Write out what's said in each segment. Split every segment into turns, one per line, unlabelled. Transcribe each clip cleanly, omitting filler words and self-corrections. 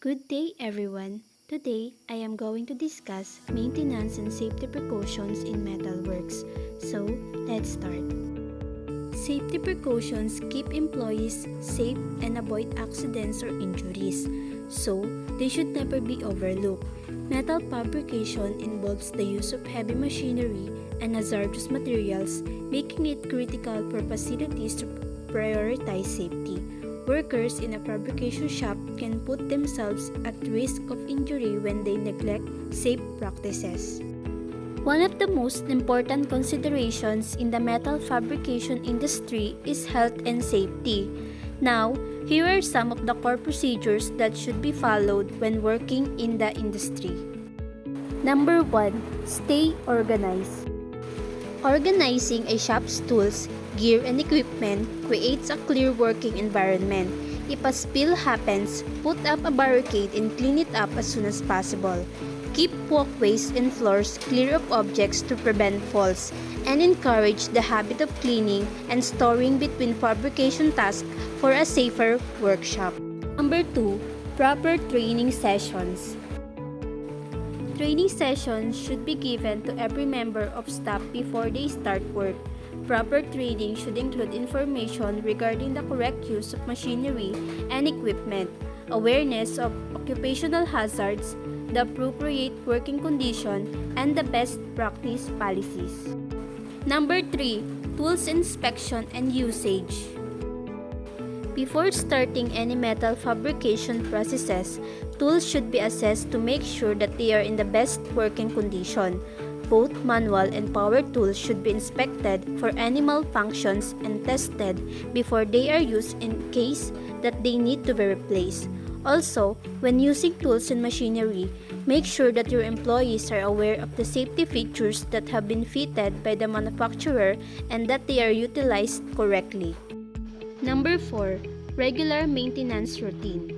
Good day, everyone. Today, I am going to discuss maintenance and safety precautions in metalworks. So, let's start. Safety precautions keep employees safe and avoid accidents or injuries, so they should never be overlooked. Metal fabrication involves the use of heavy machinery and hazardous materials, making it critical for facilities to prioritize safety. Workers in a fabrication shop can put themselves at risk of injury when they neglect safe practices. One of the most important considerations in the metal fabrication industry is health and safety. Now, here are some of the core procedures that should be followed when working in the industry. Number 1. Stay organized. Organizing a shop's tools, gear, and equipment creates a clear working environment. If a spill happens, put up a barricade and clean it up as soon as possible. Keep walkways and floors clear of objects to prevent falls, and encourage the habit of cleaning and storing between fabrication tasks for a safer workshop. Number 2. Proper training sessions. Training sessions should be given to every member of staff before they start work. Proper training should include information regarding the correct use of machinery and equipment, awareness of occupational hazards, the appropriate working condition, and the best practice policies. Number 3. Tools inspection and usage. Before starting any metal fabrication processes, tools should be assessed to make sure that they are in the best working condition. Both manual and power tools should be inspected for any malfunctions and tested before they are used in case that they need to be replaced. Also, when using tools and machinery, make sure that your employees are aware of the safety features that have been fitted by the manufacturer and that they are utilized correctly. Number 4. Regular maintenance routine.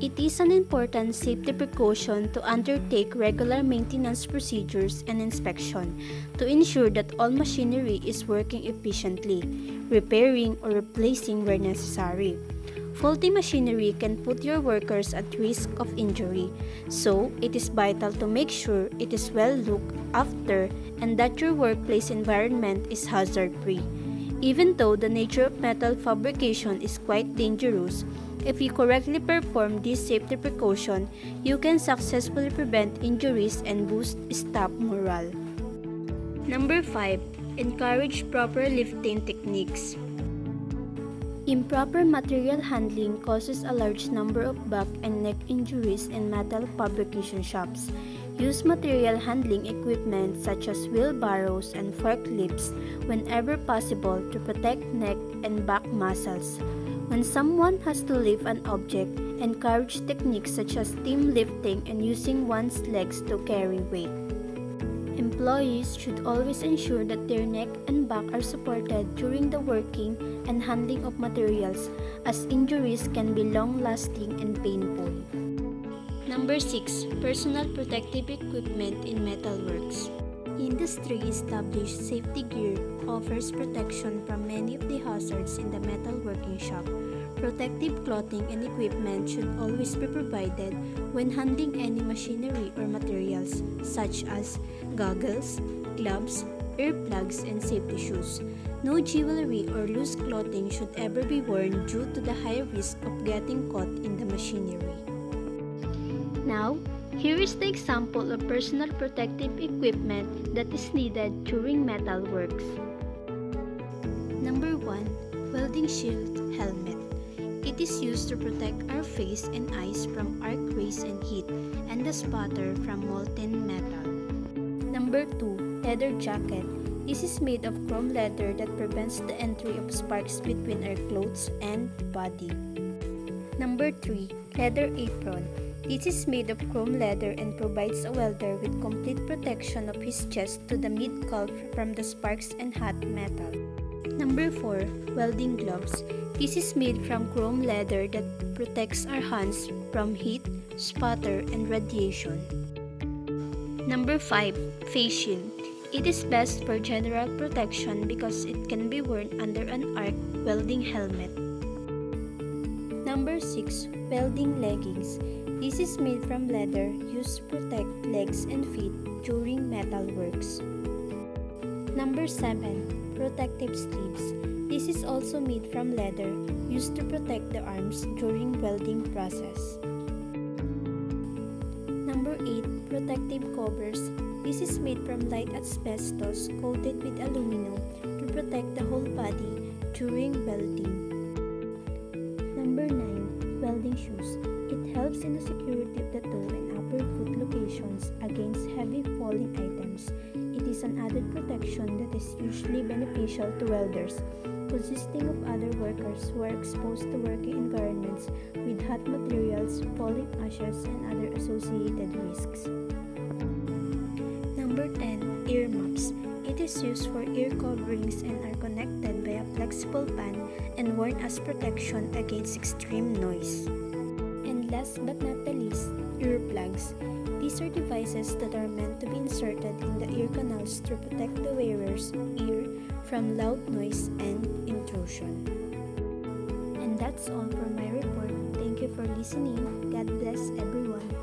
It is an important safety precaution to undertake regular maintenance procedures and inspection to ensure that all machinery is working efficiently, repairing or replacing where necessary. Faulty machinery can put your workers at risk of injury, so it is vital to make sure it is well looked after and that your workplace environment is hazard-free. Even though the nature of metal fabrication is quite dangerous, if you correctly perform this safety precaution, you can successfully prevent injuries and boost staff morale. Number 5. Encourage proper lifting techniques. Improper material handling causes a large number of back and neck injuries in metal fabrication shops. Use material handling equipment such as wheelbarrows and forklifts whenever possible to protect neck and back muscles. When someone has to lift an object, encourage techniques such as team lifting and using one's legs to carry weight. Employees should always ensure that their neck and back are supported during the working and handling of materials, as injuries can be long-lasting and painful. Number 6. Personal protective equipment in metalworks. Industry-established safety gear offers protection from many of the hazards in the metalworking shop. Protective clothing and equipment should always be provided when handling any machinery or materials, such as goggles, gloves, earplugs, and safety shoes. No jewelry or loose clothing should ever be worn due to the high risk of getting caught in the machinery. Now, here is the example of personal protective equipment that is needed during metalworks. Number 1. Welding shield helmet. It is used to protect our face and eyes from arc rays and heat, and the spatter from molten metal. Number 2. Leather jacket. This is made of chrome leather that prevents the entry of sparks between our clothes and body. Number 3. Leather apron. This is made of chrome leather and provides a welder with complete protection of his chest to the mid-calf from the sparks and hot metal. Number 4. Welding gloves. This is made from chrome leather that protects our hands from heat, sputter, and radiation. Number 5. Face shield. It is best for general protection because it can be worn under an arc welding helmet. Number 6. Welding leggings. This is made from leather used to protect legs and feet during metal works. Number 7. Protective sleeves. This is also made from leather used to protect the arms during welding process. Number 8. Protective covers. This is made from light asbestos coated with aluminum to protect the whole body during welding. Number 9. Welding shoes. It helps in the security of the toe and upper foot locations against heavy falling items. It is an added protection that is usually beneficial to welders, consisting of other workers who are exposed to working environments with hot materials, falling ashes, and other associated risks. Number 10. Ear muffs. It is used for ear coverings and are connected by a flexible band and worn as protection against extreme noise. And last but not the least, earplugs. These are devices that are meant to be inserted in the ear canals to protect the wearer's ear from loud noise and intrusion. And that's all for my report. Thank you for listening. God bless everyone.